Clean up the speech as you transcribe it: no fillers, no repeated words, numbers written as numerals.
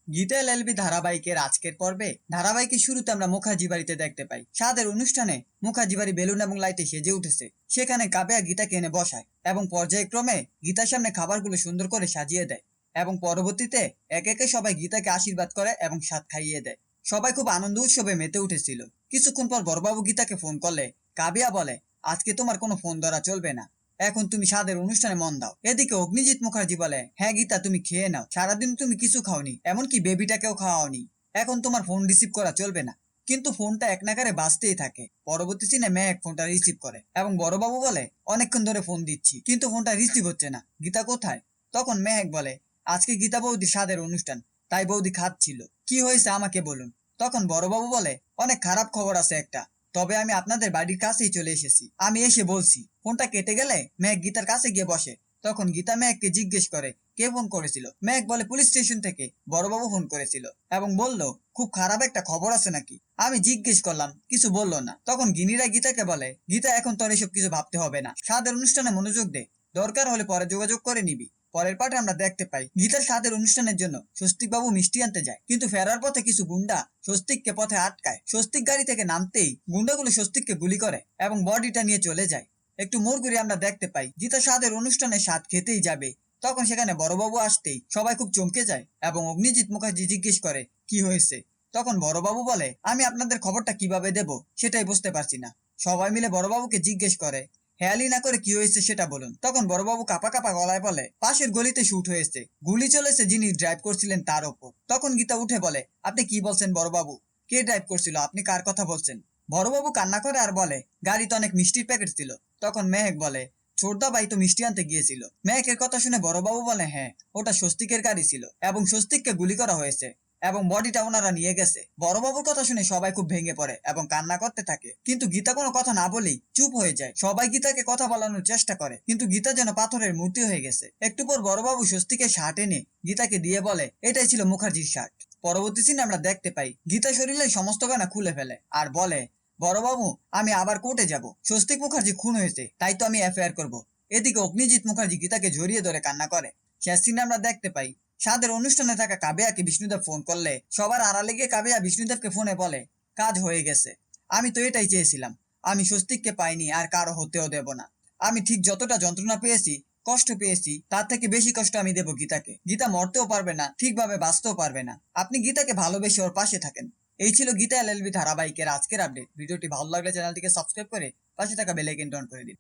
Gita LLB ধারাবাহিকের আজকের পর্বে ধারাবাহিকের শুরুতে আমরা মুখার্জি বাড়িতে দেখতে পাই। স্বাদের অনুষ্ঠানে মুখার্জি বাড়ি বেলুন এবং লাইটে সেজে উঠেছে। সেখানে কাবেয়া গীতাকে এনে বসায় এবং পর্যায়ক্রমে গীতার সামনে খাবারগুলো সুন্দর করে সাজিয়ে দেয় এবং পরবর্তীতে একে একে সবাই গীতাকে আশীর্বাদ করে এবং স্বাদ খাইয়ে দেয়। সবাই খুব আনন্দ উৎসবে মেতে উঠেছিল। কিছুক্ষণ পর বড়বাবু গীতাকে ফোন করলে কাবিয়া বলে, আজকে তোমার কোনো ফোন ধরা চলবে না, এখন তুমি স্বাদের অনুষ্ঠানে মন দাও। এদিকে অগ্নিজিৎ মুখার্জি বলে, হ্যাঁ গীতা, তুমি খেয়ে নাও, সারাদিন তুমি কিছু খাওনি, এমনকি বেবিটাকেও খাওয়াওনি, এখন তোমার ফোন রিসিভ করা চলবে না। কিন্তু ফোনটা এক নাগারে বাজতেই থাকে। পরবর্তী সিনে মেহেক ফোনটা রিসিভ করে এবং বড়বাবু বলে, অনেকক্ষণ ধরে ফোন দিচ্ছি কিন্তু ফোনটা রিসিভ হচ্ছে না, গীতা কোথায়? তখন মেহেক বলে, আজকে গীতা বৌদি স্বাদের অনুষ্ঠান, তাই বৌদি খাচ্ছিল। কি হয়েছে আমাকে বলুন। তখন বড়বাবু বলে, অনেক খারাপ খবর আছে একটা, তবে আমি আপনাদের বাড়ির কাছেই চলে এসেছি, আমি এসে বলছি। ফোনটা কেটে গেলে মেঘ গীতার কাছে গিয়ে বসে। তখন গীতা মেঘকে জিজ্ঞেস করে, কে ফোন করেছিল? মেঘ বলে, পুলিশ স্টেশন থেকে বড়বাবু ফোন করেছিল এবং বলল খুব খারাপ একটা খবর আছে নাকি। আমি জিজ্ঞেস করলাম, কিছু বললো না। তখন গিনিরা গীতাকে বলে, গীতা, এখন তোর এসব কিছু ভাবতে হবে না, স্বাদের অনুষ্ঠানে মনোযোগ দে, দরকার হলে পরে যোগাযোগ করে নিবি। পরের পাঠে আমরা দেখতে পাই গীতার স্বাদের অনুষ্ঠানের জন্য স্বস্তিক বাবু মিষ্টি আনতে যায়, কিন্তু ফেরার পথে কিছু গুন্ডা স্বস্তিককে পথে আটকায়। স্বস্তিক গাড়ি থেকে নামতেই গুন্ডাগুলো স্বস্তিককে গুলি করে এবং বডিটা নিয়ে চলে যায়। একটু মোড় ঘুরে আমরা দেখতে পাই গীতা স্বাদের অনুষ্ঠানে স্বাদ খেতেই যাবে। তখন সেখানে বড়বাবু আসতেই সবাই খুব চমকে যায় এবং অগ্নিজিৎ মুখার্জি জিজ্ঞেস করে, কি হয়েছে? তখন বড়বাবু বলে, আমি আপনাদের খবরটা কিভাবে দেব সেটাই বুঝতে পারছি না। সবাই মিলে বড়বাবুকে জিজ্ঞেস করে, হেয়ালি না করে কি হয়েছে সেটা বলুন। তখন বড়বাবু কাপা কাপা গলায় বলে, পাশের গলিতে শুট হয়েছে, গুলি চলেছে যিনি ড্রাইভ করছিলেন তার ওপর। তখন গীতা উঠে বলে, আপনি কি বলছেন বড়বাবু? কে ড্রাইভ করছিল? আপনি কার কথা বলছেন? বড়বাবু কান্না করে আর বলে, গাড়িতে অনেক মিষ্টির প্যাকেট ছিল। তখন মেহেক বলে, ছোটদা ভাই তো মিষ্টি আনতে গিয়েছিল। মেহেকের কথা শুনে বড়বাবু বলে, হ্যাঁ, ওটা স্বস্তিকের গাড়ি ছিল এবং স্বস্তিককে গুলি করা হয়েছে এবং বডিটা ওনারা নিয়ে গেছে। বড়বাবুর কথা শুনে সবাই খুব ভেঙে পড়ে এবং কান্না করতে থাকে, কিন্তু গীতা কোনো কথা না বলেই চুপ হয়ে যায়। সবাই গীতাকে কথা বলানোর চেষ্টা করে, কিন্তু গীতা যেন পাথরের মূর্তি হয়ে গেছে। একটু পর বড়বাবু স্বস্তিকের শার্ট এনে গীতাকে দিয়ে বলে, এটাই ছিল মুখার্জির শার্ট। পরবর্তী সিনে আমরা দেখতে পাই গীতা শরীরের সমস্ত গয়না খুলে ফেলে আর বলে, বড়বাবু, আমি আবার কোর্টে যাব, স্বস্তিক মুখার্জি খুন হয়েছে, তাই তো আমি এফআইআর করব। এদিকে অগ্নিজিৎ মুখার্জি গীতাকে জড়িয়ে ধরে কান্না করে। শেষ সিনে আমরা দেখতে পাই স্বাদের অনুষ্ঠানে থাকা কাবেয়াকে বিষ্ণুদেব ফোন করলে সবার আড়ালে গিয়ে কাবেয়া বিষ্ণুদেবকে ফোনে বলে, কাজ হয়ে গেছে, আমি তো এটাই চেয়েছিলাম, আমি স্বস্তিককে পাইনি আর কারো হতেও দেব না। আমি ঠিক যতটা যন্ত্রণা পেয়েছি, কষ্ট পেয়েছি, তার থেকে বেশি কষ্ট আমি দেব গীতাকে। গীতা মরতেও পারবে না, ঠিকভাবে বাঁচতেও পারবে না। আপনি গীতাকে ভালোবেসে ওর পাশে থাকেন। এই ছিল গীতা এলএলবি ধারাবাহিকের আজকের আপডেট। ভিডিওটি ভালো লাগলে চ্যানেলটিকে সাবস্ক্রাইব করে পাশে থাকা বেল আইকনটি অন করে দিন।